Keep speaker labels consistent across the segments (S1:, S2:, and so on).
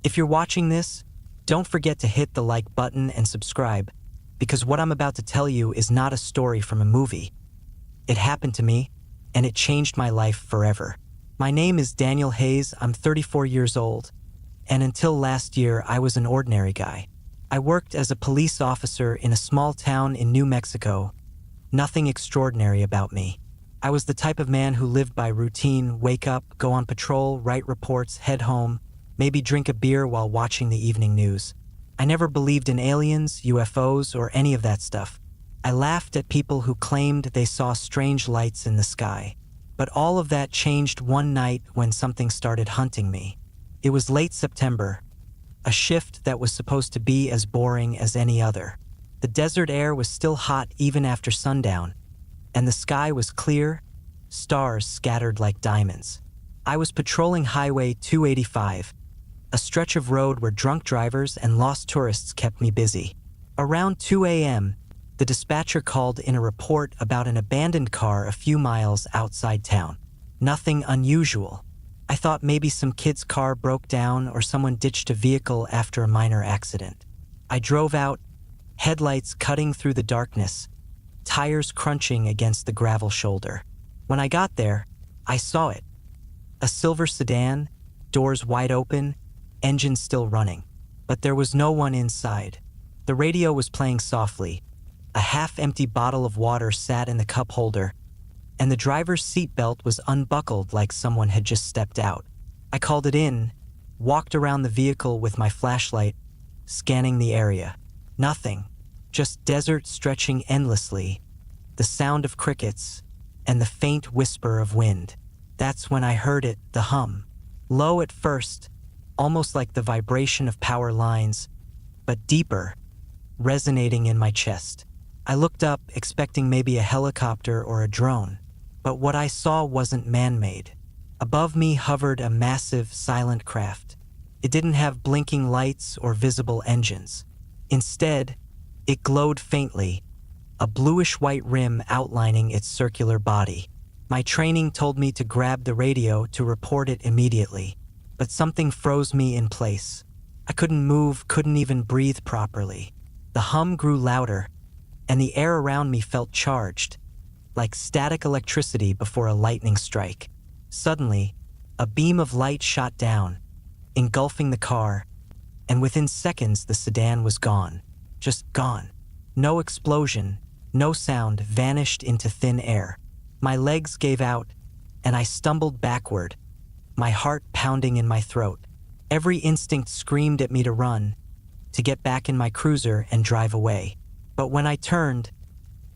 S1: If you're watching this, don't forget to hit the like button and subscribe, because what I'm about to tell you is not a story from a movie. It happened to me, and it changed my life forever. My name is Daniel Hayes, I'm 34 years old, and until last year I was an ordinary guy. I worked as a police officer in a small town in New Mexico. Nothing extraordinary about me. I was the type of man who lived by routine: wake up, go on patrol, write reports, head home, maybe drink a beer while watching the evening news. I never believed in aliens, UFOs, or any of that stuff. I laughed at people who claimed they saw strange lights in the sky. But all of that changed one night when something started hunting me. It was late September, a shift that was supposed to be as boring as any other. The desert air was still hot even after sundown, and the sky was clear, stars scattered like diamonds. I was patrolling Highway 285, a stretch of road where drunk drivers and lost tourists kept me busy. Around 2 a.m., the dispatcher called in a report about an abandoned car a few miles outside town. Nothing unusual. I thought maybe some kid's car broke down or someone ditched a vehicle after a minor accident. I drove out, headlights cutting through the darkness, tires crunching against the gravel shoulder. When I got there, I saw it. A silver sedan, doors wide open, engine still running. But there was no one inside. The radio was playing softly. A half-empty bottle of water sat in the cup holder, and the driver's seatbelt was unbuckled like someone had just stepped out. I called it in, walked around the vehicle with my flashlight, scanning the area. Nothing, just desert stretching endlessly, the sound of crickets, and the faint whisper of wind. That's when I heard it, the hum. Low at first, almost like the vibration of power lines, but deeper, resonating in my chest. I looked up, expecting maybe a helicopter or a drone, but what I saw wasn't man-made. Above me hovered a massive, silent craft. It didn't have blinking lights or visible engines. Instead, it glowed faintly, a bluish-white rim outlining its circular body. My training told me to grab the radio to report it immediately, but something froze me in place. I couldn't move, couldn't even breathe properly. The hum grew louder, and the air around me felt charged, like static electricity before a lightning strike. Suddenly, a beam of light shot down, engulfing the car, and within seconds the sedan was gone. Just gone. No explosion, no sound, vanished into thin air. My legs gave out, and I stumbled backward, my heart pounding in my throat. Every instinct screamed at me to run, to get back in my cruiser and drive away. But when I turned,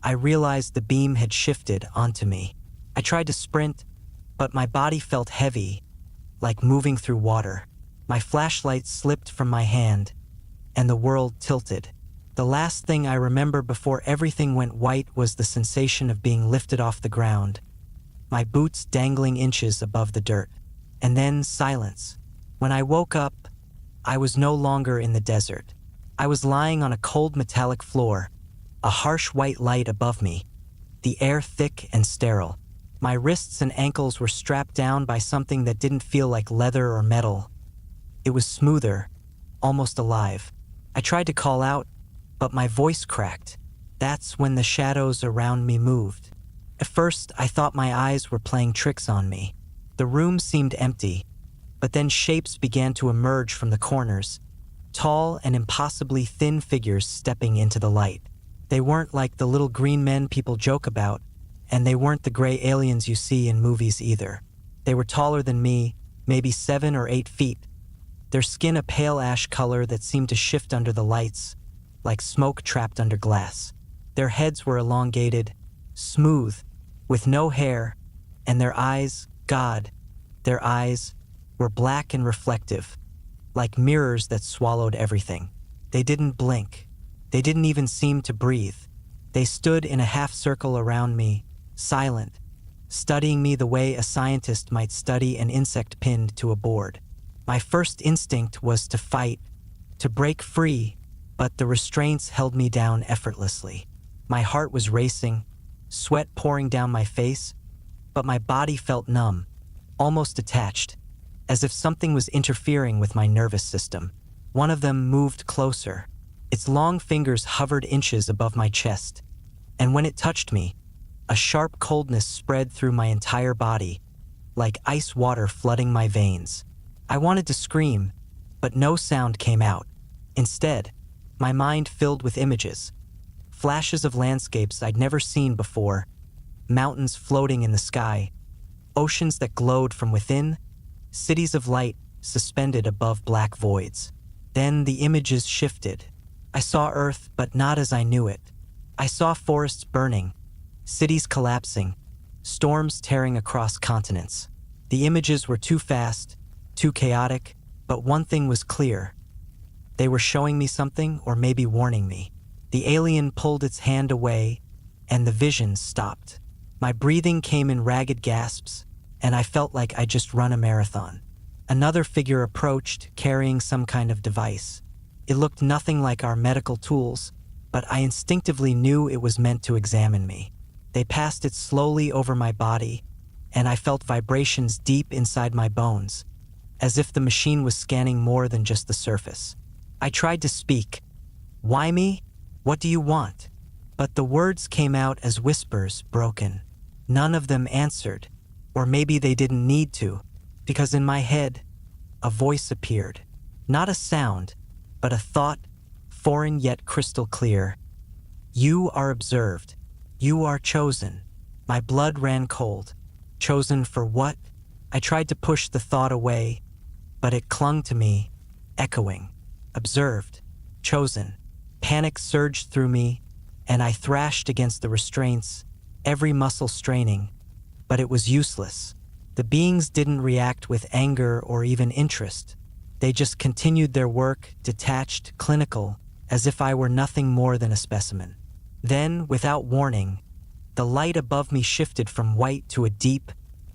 S1: I realized the beam had shifted onto me. I tried to sprint, but my body felt heavy, like moving through water. My flashlight slipped from my hand, and the world tilted. The last thing I remember before everything went white was the sensation of being lifted off the ground, my boots dangling inches above the dirt. And then silence. When I woke up, I was no longer in the desert. I was lying on a cold metallic floor, a harsh white light above me, the air thick and sterile. My wrists and ankles were strapped down by something that didn't feel like leather or metal. It was smoother, almost alive. I tried to call out, but my voice cracked. That's when the shadows around me moved. At first, I thought my eyes were playing tricks on me. The room seemed empty, but then shapes began to emerge from the corners, tall and impossibly thin figures stepping into the light. They weren't like the little green men people joke about, and they weren't the gray aliens you see in movies either. They were taller than me, maybe 7 or 8 feet, their skin a pale ash color that seemed to shift under the lights, like smoke trapped under glass. Their heads were elongated, smooth, with no hair, and their eyes, God, their eyes were black and reflective, like mirrors that swallowed everything. They didn't blink. They didn't even seem to breathe. They stood in a half circle around me, silent, studying me the way a scientist might study an insect pinned to a board. My first instinct was to fight, to break free, but the restraints held me down effortlessly. My heart was racing, sweat pouring down my face, but my body felt numb, almost detached. as if something was interfering with my nervous system. One of them moved closer. Its long fingers hovered inches above my chest, and when it touched me, a sharp coldness spread through my entire body, like ice water flooding my veins. I wanted to scream, but no sound came out. Instead, my mind filled with images, flashes of landscapes I'd never seen before, mountains floating in the sky, oceans that glowed from within, cities of light suspended above black voids. Then the images shifted. I saw Earth, but not as I knew it. I saw forests burning, cities collapsing, storms tearing across continents. The images were too fast, too chaotic, but one thing was clear. They were showing me something, or maybe warning me. The alien pulled its hand away, and the vision stopped. My breathing came in ragged gasps, and I felt like I'd just run a marathon. Another figure approached, carrying some kind of device. It looked nothing like our medical tools, but I instinctively knew it was meant to examine me. They passed it slowly over my body, and I felt vibrations deep inside my bones, as if the machine was scanning more than just the surface. I tried to speak. "Why me? What do you want?" But the words came out as whispers, broken. None of them answered, or maybe they didn't need to, because in my head, a voice appeared. Not a sound, but a thought, foreign yet crystal clear. "You are observed. You are chosen." My blood ran cold. Chosen for what? I tried to push the thought away, but it clung to me, echoing. Observed. Chosen. Panic surged through me, and I thrashed against the restraints, every muscle straining, but it was useless. The beings didn't react with anger or even interest. They just continued their work, detached, clinical, as if I were nothing more than a specimen. Then, without warning, the light above me shifted from white to a deep,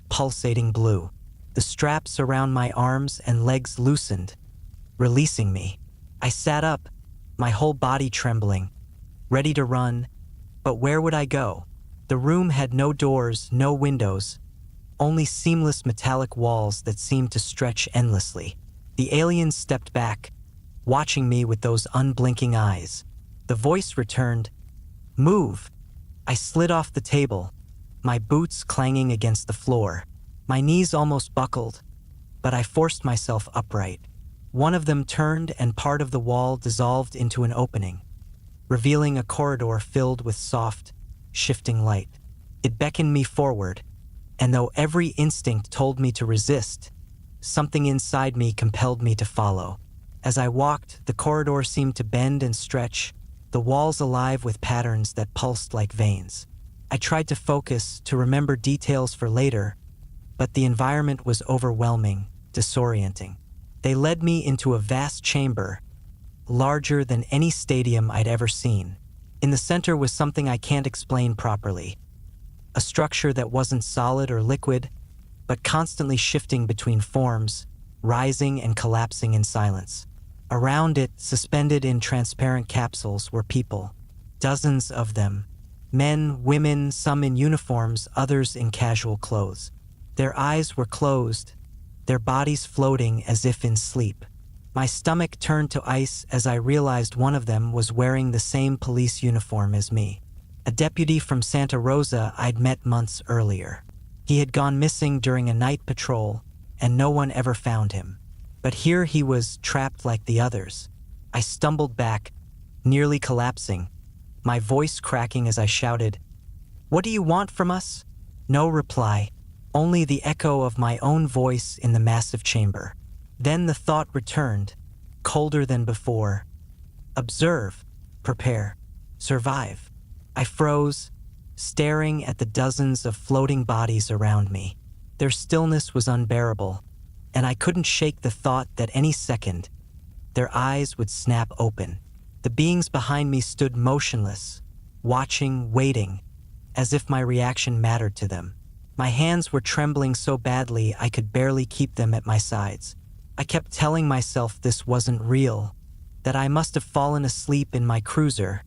S1: pulsating blue. The straps around my arms and legs loosened, releasing me. I sat up, my whole body trembling, ready to run, but where would I go? The room had no doors, no windows, only seamless metallic walls that seemed to stretch endlessly. The alien stepped back, watching me with those unblinking eyes. The voice returned, "Move." I slid off the table, my boots clanging against the floor. My knees almost buckled, but I forced myself upright. One of them turned and part of the wall dissolved into an opening, revealing a corridor filled with soft, shifting light. It beckoned me forward, and though every instinct told me to resist, something inside me compelled me to follow. As I walked, the corridor seemed to bend and stretch, the walls alive with patterns that pulsed like veins. I tried to focus, to remember details for later, but the environment was overwhelming, disorienting. They led me into a vast chamber, larger than any stadium I'd ever seen. In the center was something I can't explain properly. A structure that wasn't solid or liquid, but constantly shifting between forms, rising and collapsing in silence. Around it, suspended in transparent capsules, were people. Dozens of them. Men, women, some in uniforms, others in casual clothes. Their eyes were closed, their bodies floating as if in sleep. My stomach turned to ice as I realized one of them was wearing the same police uniform as me. A deputy from Santa Rosa I'd met months earlier. He had gone missing during a night patrol, and no one ever found him. But here he was, trapped like the others. I stumbled back, nearly collapsing, my voice cracking as I shouted, "What do you want from us?" No reply, only the echo of my own voice in the massive chamber. Then the thought returned, colder than before. Observe, prepare, survive. I froze, staring at the dozens of floating bodies around me. Their stillness was unbearable, and I couldn't shake the thought that any second, their eyes would snap open. The beings behind me stood motionless, watching, waiting, as if my reaction mattered to them. My hands were trembling so badly I could barely keep them at my sides. I kept telling myself this wasn't real, that I must have fallen asleep in my cruiser,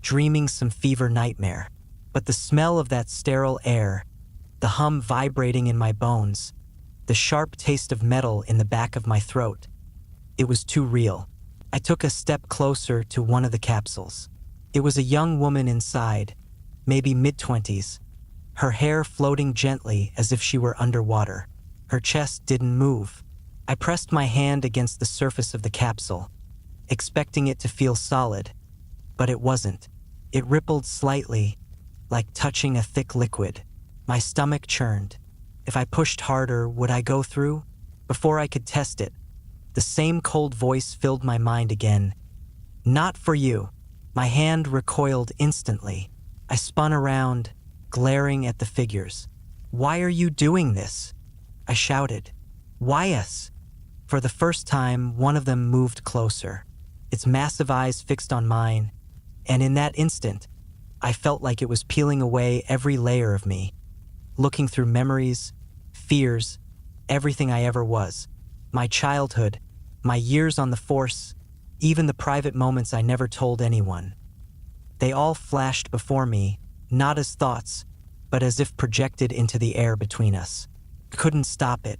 S1: dreaming some fever nightmare. But the smell of that sterile air, the hum vibrating in my bones, the sharp taste of metal in the back of my throat. It was too real. I took a step closer to one of the capsules. It was a young woman inside, maybe mid-20s, her hair floating gently as if she were underwater. Her chest didn't move. I pressed my hand against the surface of the capsule, expecting it to feel solid, but it wasn't. It rippled slightly, like touching a thick liquid. My stomach churned. If I pushed harder, would I go through? Before I could test it, the same cold voice filled my mind again. Not for you. My hand recoiled instantly. I spun around, glaring at the figures. Why are you doing this? I shouted. Why us? For the first time, one of them moved closer, its massive eyes fixed on mine, and in that instant, I felt like it was peeling away every layer of me, looking through memories, fears, everything I ever was. My childhood, my years on the force, even the private moments I never told anyone. They all flashed before me, not as thoughts, but as if projected into the air between us. Couldn't stop it,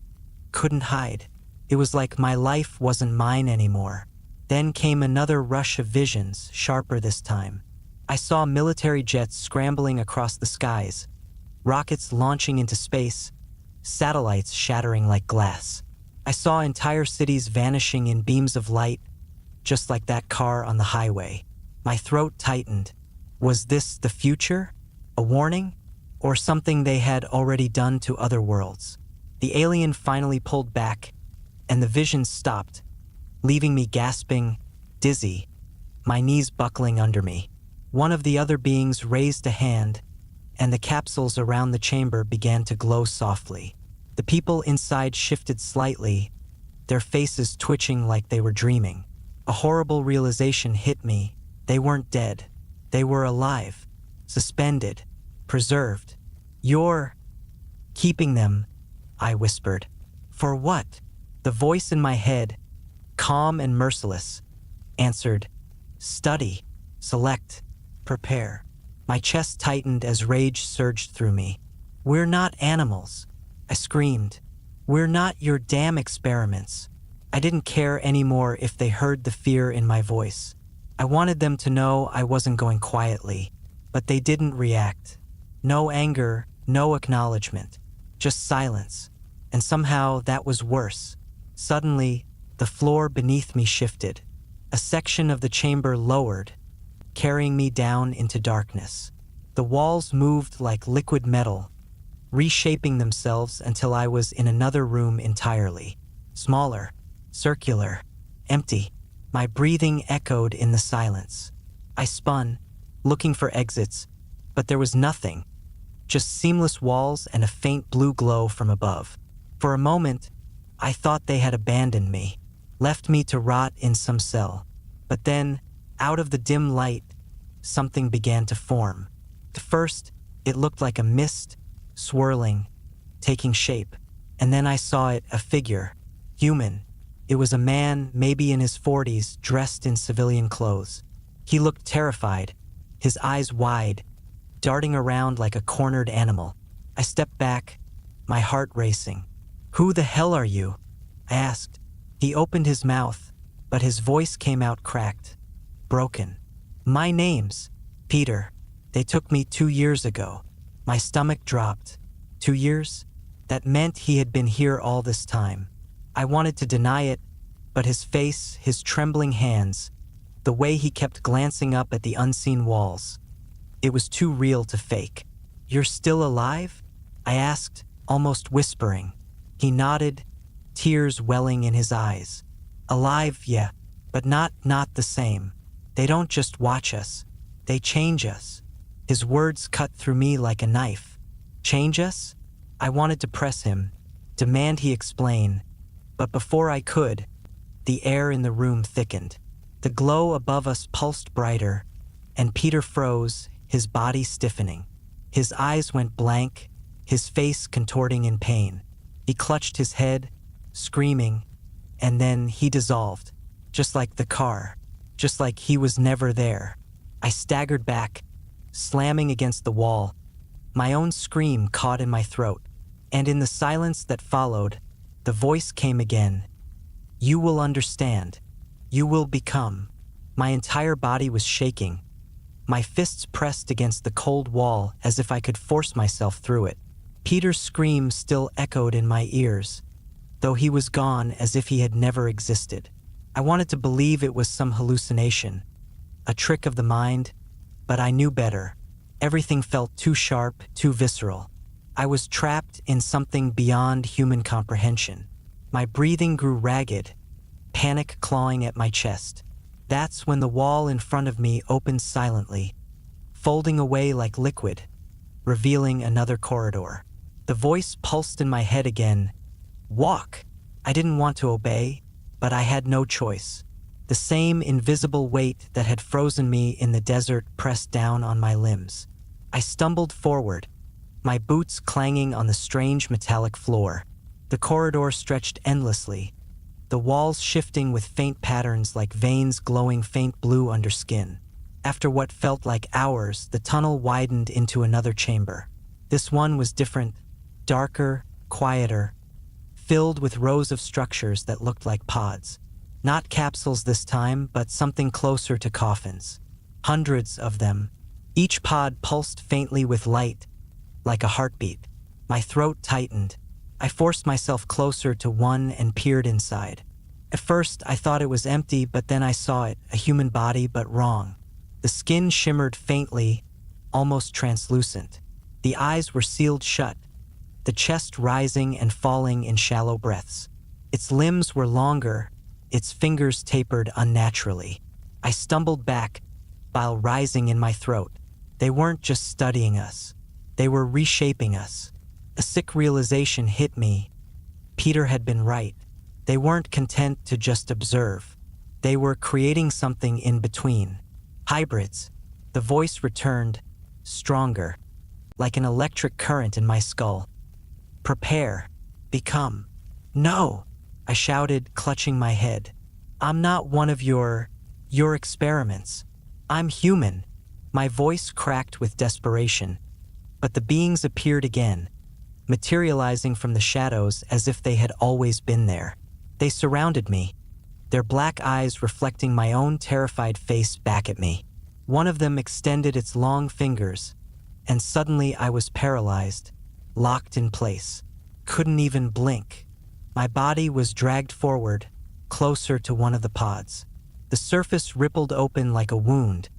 S1: couldn't hide. It was like my life wasn't mine anymore. Then came another rush of visions, sharper this time. I saw military jets scrambling across the skies, rockets launching into space, satellites shattering like glass. I saw entire cities vanishing in beams of light, just like that car on the highway. My throat tightened. Was this the future? A warning? Or something they had already done to other worlds? The alien finally pulled back, and the visions stopped, leaving me gasping, dizzy, my knees buckling under me. One of the other beings raised a hand, and the capsules around the chamber began to glow softly. The people inside shifted slightly, their faces twitching like they were dreaming. A horrible realization hit me. They weren't dead. They were alive, suspended, preserved. You're keeping them, I whispered. For what? The voice in my head, calm and merciless, answered, study, select, prepare. My chest tightened as rage surged through me. We're not animals, I screamed. We're not your damn experiments. I didn't care anymore if they heard the fear in my voice. I wanted them to know I wasn't going quietly, but they didn't react. No anger, no acknowledgement, just silence. And somehow that was worse. Suddenly, the floor beneath me shifted. A section of the chamber lowered, carrying me down into darkness. The walls moved like liquid metal, reshaping themselves until I was in another room entirely. Smaller, circular, empty. My breathing echoed in the silence. I spun, looking for exits, but there was nothing. Just seamless walls and a faint blue glow from above. For a moment, I thought they had abandoned me, left me to rot in some cell. But then, out of the dim light, something began to form. At first, it looked like a mist, swirling, taking shape. And then I saw it, a figure, human. It was a man, maybe in his 40s, dressed in civilian clothes. He looked terrified, his eyes wide, darting around like a cornered animal. I stepped back, my heart racing. Who the hell are you? I asked. He opened his mouth, but his voice came out cracked, broken. My name's Peter. They took me 2 years ago. My stomach dropped. 2 years? That meant he had been here all this time. I wanted to deny it, but his face, his trembling hands, the way he kept glancing up at the unseen walls, it was too real to fake. You're still alive? I asked, almost whispering. He nodded, tears welling in his eyes. Alive, yeah, but not the same. They don't just watch us, they change us. His words cut through me like a knife. Change us? I wanted to press him, demand he explain, but before I could, the air in the room thickened. The glow above us pulsed brighter, and Peter froze, his body stiffening. His eyes went blank, his face contorting in pain. He clutched his head, screaming, and then he dissolved, just like the car, just like he was never there. I staggered back, slamming against the wall, my own scream caught in my throat. And in the silence that followed, The voice came again. You will understand. You will become. My entire body was shaking. My fists pressed against the cold wall as if I could force myself through it. Peter's scream still echoed in my ears, though he was gone as if he had never existed. I wanted to believe it was some hallucination, a trick of the mind, but I knew better. Everything felt too sharp, too visceral. I was trapped in something beyond human comprehension. My breathing grew ragged, panic clawing at my chest. That's when the wall in front of me opened silently, folding away like liquid, revealing another corridor. The voice pulsed in my head again. Walk! I didn't want to obey, but I had no choice. The same invisible weight that had frozen me in the desert pressed down on my limbs. I stumbled forward, my boots clanging on the strange metallic floor. The corridor stretched endlessly, the walls shifting with faint patterns like veins glowing faint blue under skin. After what felt like hours, the tunnel widened into another chamber. This one was different, darker, quieter, filled with rows of structures that looked like pods. Not capsules this time, but something closer to coffins. Hundreds of them. Each pod pulsed faintly with light, like a heartbeat. My throat tightened. I forced myself closer to one and peered inside. At first, I thought it was empty, but then I saw it, a human body, but wrong. The skin shimmered faintly, almost translucent. The eyes were sealed shut, the chest rising and falling in shallow breaths. Its limbs were longer, its fingers tapered unnaturally. I stumbled back, bile rising in my throat. They weren't just studying us. They were reshaping us. A sick realization hit me. Peter had been right. They weren't content to just observe. They were creating something in between. Hybrids. The voice returned, stronger, like an electric current in my skull. Prepare. Become. No, I shouted, clutching my head. I'm not one of your experiments. I'm human. My voice cracked with desperation. But the beings appeared again, materializing from the shadows as if they had always been there. They surrounded me, their black eyes reflecting my own terrified face back at me. One of them extended its long fingers, and suddenly I was paralyzed, locked in place. Couldn't even blink. My body was dragged forward, closer to one of the pods. The surface rippled open like a wound,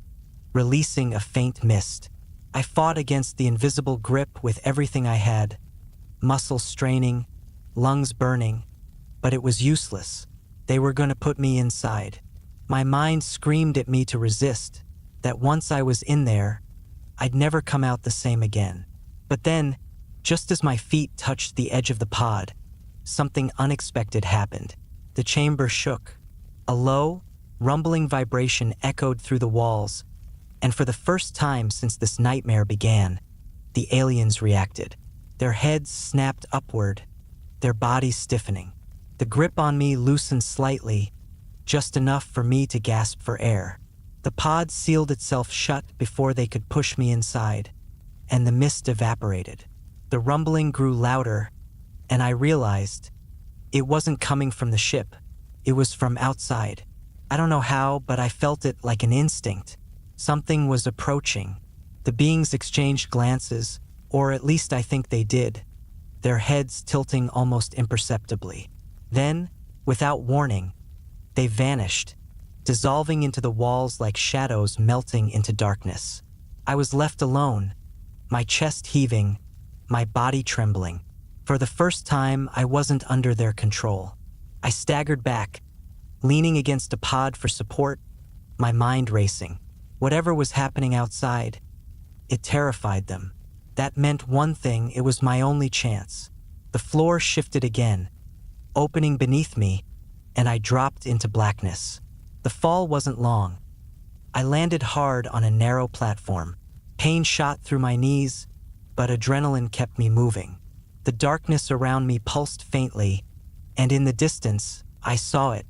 S1: releasing a faint mist. I fought against the invisible grip with everything I had, muscles straining, lungs burning, but it was useless. They were going to put me inside. My mind screamed at me to resist, that once I was in there, I'd never come out the same again. But then, just as my feet touched the edge of the pod, something unexpected happened. The chamber shook. A low, rumbling vibration echoed through the walls, and for the first time since this nightmare began, the aliens reacted. Their heads snapped upward, their bodies stiffening. The grip on me loosened slightly, just enough for me to gasp for air. The pod sealed itself shut before they could push me inside, and the mist evaporated. The rumbling grew louder, and I realized it wasn't coming from the ship. It was from outside. I don't know how, but I felt it like an instinct. Something was approaching. The beings exchanged glances, or at least I think they did, their heads tilting almost imperceptibly. Then, without warning, they vanished, dissolving into the walls like shadows melting into darkness. I was left alone, my chest heaving, my body trembling. For the first time, I wasn't under their control. I staggered back, leaning against a pod for support, my mind racing. Whatever was happening outside, it terrified them. That meant one thing: it was my only chance. The floor shifted again, opening beneath me, and I dropped into blackness. The fall wasn't long. I landed hard on a narrow platform. Pain shot through my knees, but adrenaline kept me moving. The darkness around me pulsed faintly, and in the distance, I saw it,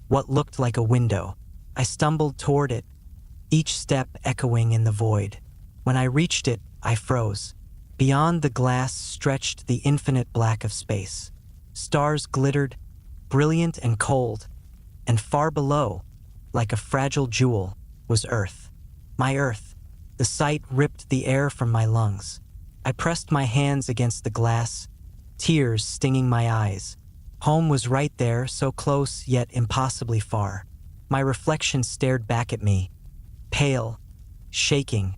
S1: what looked like a window. I stumbled toward it, each step echoing in the void. When I reached it, I froze. Beyond the glass stretched the infinite black of space. Stars glittered, brilliant and cold, and far below, like a fragile jewel, was Earth. My Earth. The sight ripped the air from my lungs. I pressed my hands against the glass, tears stinging my eyes. Home was right there, so close yet impossibly far. My reflection stared back at me, pale, shaking,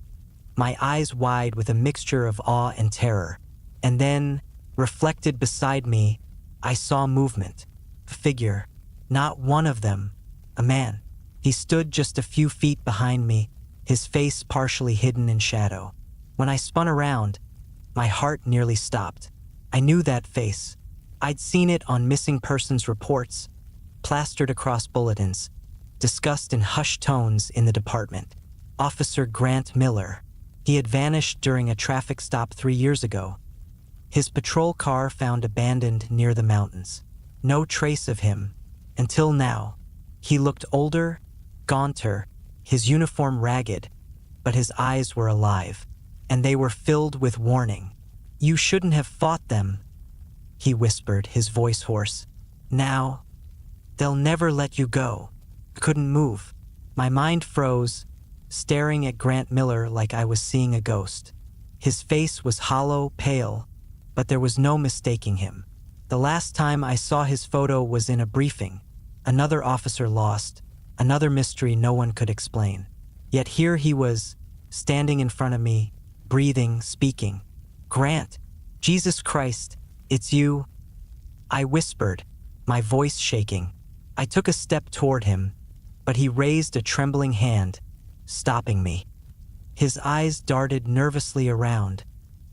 S1: my eyes wide with a mixture of awe and terror. And then, reflected beside me, I saw movement. A figure. Not one of them. A man. He stood just a few feet behind me, his face partially hidden in shadow. When I spun around, my heart nearly stopped. I knew that face. I'd seen it on missing persons reports, plastered across bulletins, discussed in hushed tones in the department. Officer Grant Miller. He had vanished during a traffic stop 3 years ago. His patrol car found abandoned near the mountains. No trace of him, until now. He looked older, gaunter, his uniform ragged, but his eyes were alive, and they were filled with warning. "You shouldn't have fought them," he whispered, his voice hoarse. "Now, they'll never let you go." I couldn't move. My mind froze, staring at Grant Miller like I was seeing a ghost. His face was hollow, pale, but there was no mistaking him. The last time I saw his photo was in a briefing. Another officer lost, another mystery no one could explain. Yet here he was, standing in front of me, breathing, speaking. "Grant, Jesus Christ, it's you." I whispered, my voice shaking. I took a step toward him, but he raised a trembling hand, stopping me. His eyes darted nervously around,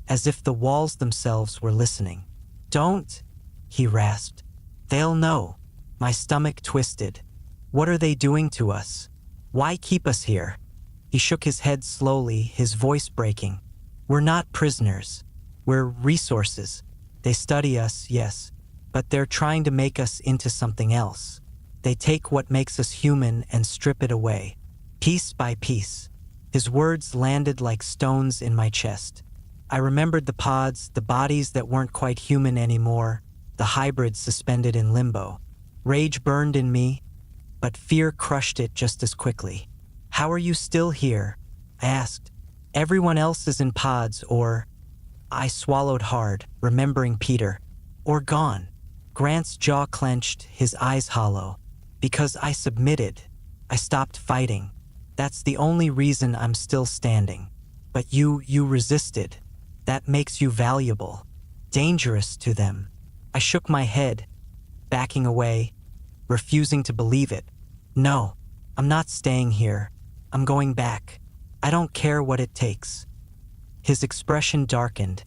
S1: as if the walls themselves were listening. "Don't," he rasped. "They'll know." My stomach twisted. "What are they doing to us? Why keep us here?" He shook his head slowly, his voice breaking. "We're not prisoners. We're resources. They study us, yes, but they're trying to make us into something else. They take what makes us human and strip it away, piece by piece." His words landed like stones in my chest. I remembered the pods, the bodies that weren't quite human anymore, the hybrids suspended in limbo. Rage burned in me, but fear crushed it just as quickly. "How are you still here?" I asked. "Everyone else is in pods or—" I swallowed hard, remembering Peter. "Or gone." Grant's jaw clenched, his eyes hollow. "Because I submitted. I stopped fighting. That's the only reason I'm still standing. But you resisted. That makes you valuable. Dangerous to them." I shook my head, backing away, refusing to believe it. "No, I'm not staying here. I'm going back. I don't care what it takes." His expression darkened,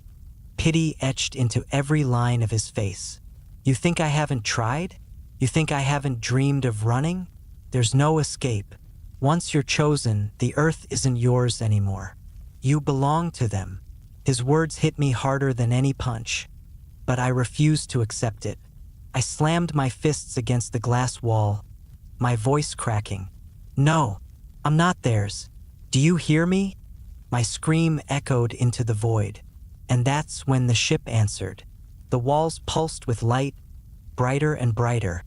S1: pity etched into every line of his face. "You think I haven't tried? You think I haven't dreamed of running? There's no escape. Once you're chosen, the earth isn't yours anymore. You belong to them." His words hit me harder than any punch, but I refused to accept it. I slammed my fists against the glass wall, my voice cracking. "No, I'm not theirs. Do you hear me?" My scream echoed into the void, and that's when the ship answered. The walls pulsed with light, brighter and brighter,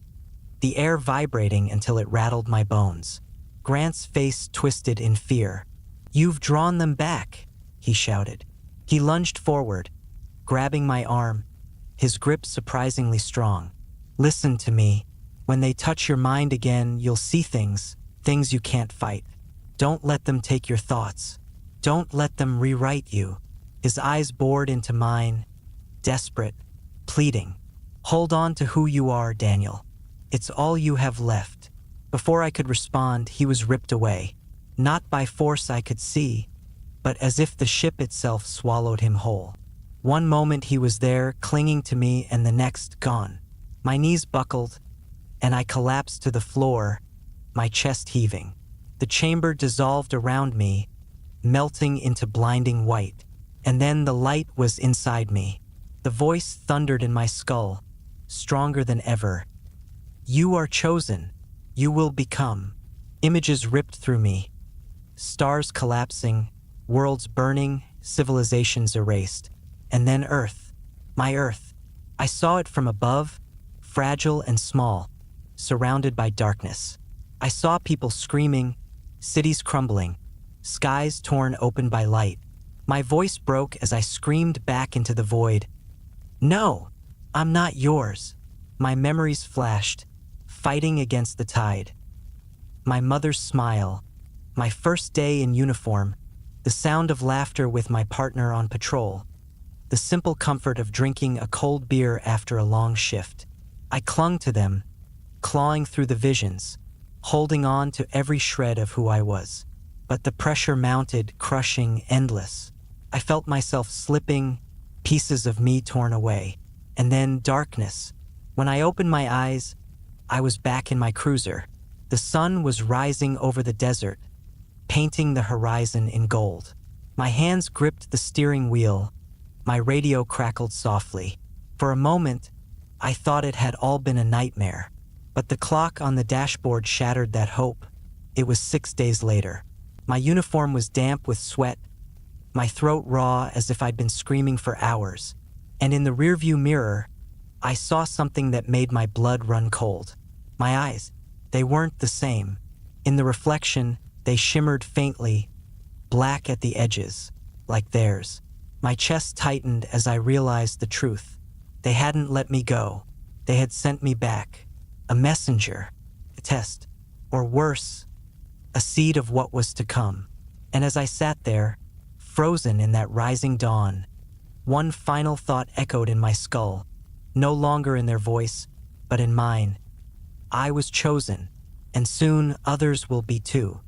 S1: the air vibrating until it rattled my bones. Grant's face twisted in fear. "You've drawn them back," he shouted. He lunged forward, grabbing my arm, his grip surprisingly strong. "Listen to me. When they touch your mind again, you'll see things you can't fight. Don't let them take your thoughts. Don't let them rewrite you." His eyes bored into mine, desperate, pleading. "Hold on to who you are, Daniel. It's all you have left." Before I could respond, he was ripped away. Not by force I could see, but as if the ship itself swallowed him whole. One moment he was there, clinging to me, and the next gone. My knees buckled, and I collapsed to the floor, my chest heaving. The chamber dissolved around me, melting into blinding white. And then the light was inside me. The voice thundered in my skull, stronger than ever. "You are chosen. You will become." Images ripped through me. Stars collapsing, worlds burning, civilizations erased. And then Earth, my Earth, I saw it from above, fragile and small, surrounded by darkness. I saw people screaming, cities crumbling, skies torn open by light. My voice broke as I screamed back into the void. No, I'm not yours. My memories flashed, fighting against the tide. My mother's smile, my first day in uniform, the sound of laughter with my partner on patrol, the simple comfort of drinking a cold beer after a long shift. I clung to them, clawing through the visions, holding on to every shred of who I was. But the pressure mounted, crushing, endless. I felt myself slipping, pieces of me torn away. And then darkness. When I opened my eyes, I was back in my cruiser. The sun was rising over the desert, painting the horizon in gold. My hands gripped the steering wheel. My radio crackled softly. For a moment, I thought it had all been a nightmare. But the clock on the dashboard shattered that hope. It was 6 days later. My uniform was damp with sweat, my throat raw as if I'd been screaming for hours. And in the rearview mirror, I saw something that made my blood run cold. My eyes, they weren't the same. In the reflection, they shimmered faintly, black at the edges, like theirs. My chest tightened as I realized the truth. They hadn't let me go. They had sent me back. A messenger, a test, or worse, a seed of what was to come. And as I sat there, frozen in that rising dawn, one final thought echoed in my skull, no longer in their voice, but in mine. I was chosen, and soon others will be too.